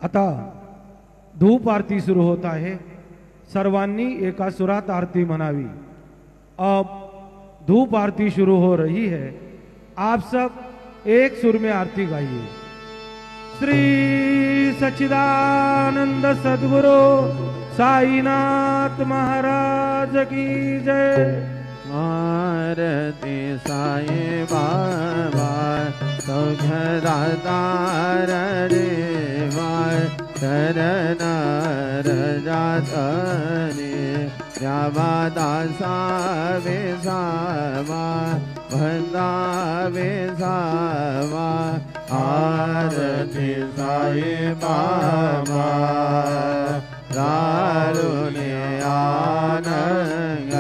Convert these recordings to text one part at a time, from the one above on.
आता धूप आरती सुरू होता है। सर्वांनी एका सुरात आरती मनावी। अब धूप आरती शुरू हो रही है। आप सब एक सुर में आरती गाइए। श्री सच्चिदानंद सद्गुरु साईनाथ महाराज की जय। आरती साई बाबा सौख्यदातार देवा शरण रजातने दासा विसावा भंदा विसावा। आरती साई बाबा दारुणे आनंद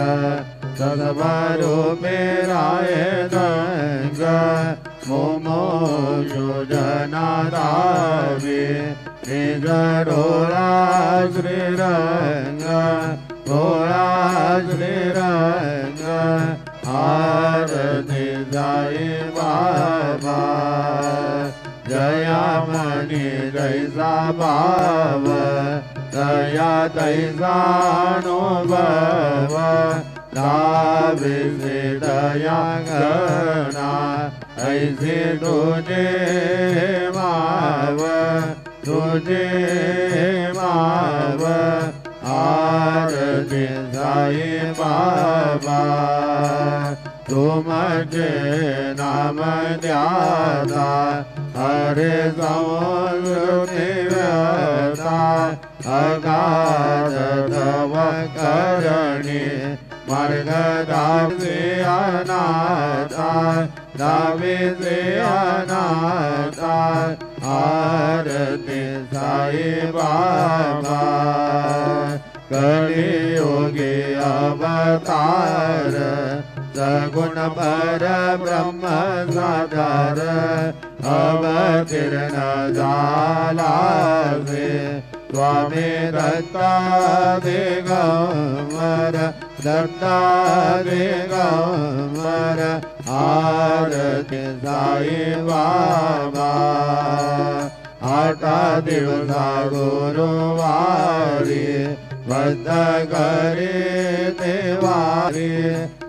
सदवरो मेराय दंग मोमो योजना दावे निगरोरा श्रीरंग गोरा श्रीरंग। आरती साई बाबा जया मणि जैसा भाव दया तैसा अनुभव दावे से दया गणा ऐसे तुझे माव तुझे माव। आरती साई बाबा तुमचे नाम ध्याता हरे समुद्र व्यथा अगाध तव करणी मार्ग दावे अनाथा दावे से अनाथा। आरती साई बाबा कलियुगे अवतार सगुण पर ब्रह्म साधार अवतीर्ण झाला से स्वामी दत्ता दिगंबर दत्ता दिगंबर। आरती साई बाबा आठा दिवसा गुरुवारी बद्ध करे देवारी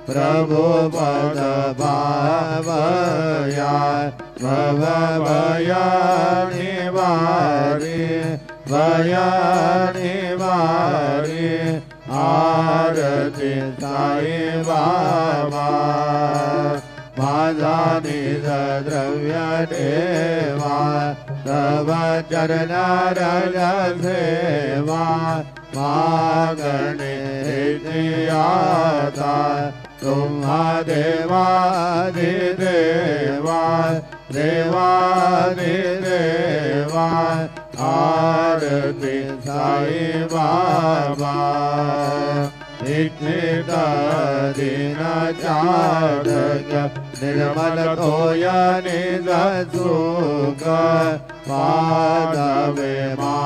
प्रभु पद भावया भव भया निवारी भया निवारी। आरती साई बाबा माझा निज द्रव्य देवा तव चरण रज सेवा मागणे आता तुम्हा देवादि देवा देवादि देवा। आरती साई बाबा इच्छित दीन चारक निर्मल तोय निज सुख माधवे मा